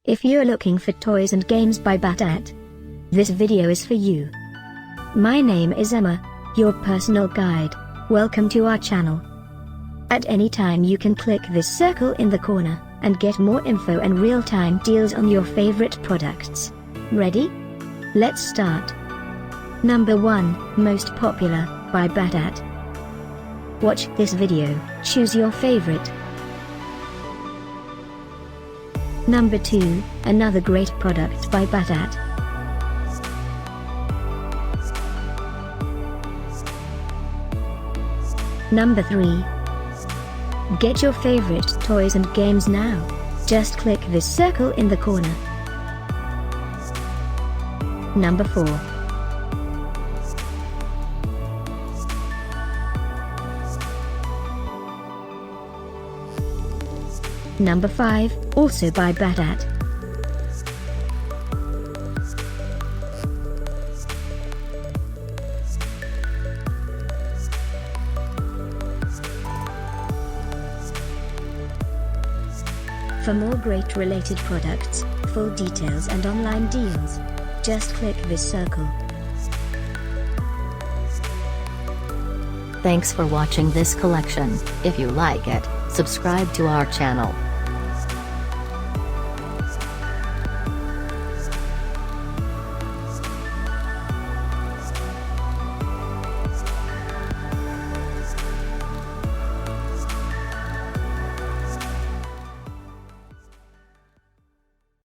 If you're looking for toys and games by Battat, this video is for you. My name is Emma, your personal guide. Welcome to our channel. At any time you can click this circle in the corner, and get more info and real-time deals on your favorite products. Ready? Let's start. Number 1, Most Popular, by Battat. Watch this video, choose your favorite. Number 2, another great product by Battat. Number 3. Get your favorite toys and games now. Just click this circle in the corner. Number 4. Number 5, also by Battat. For more great related products, full details and online deals, just click this circle. Thanks for watching this collection. If you like it, subscribe to our channel.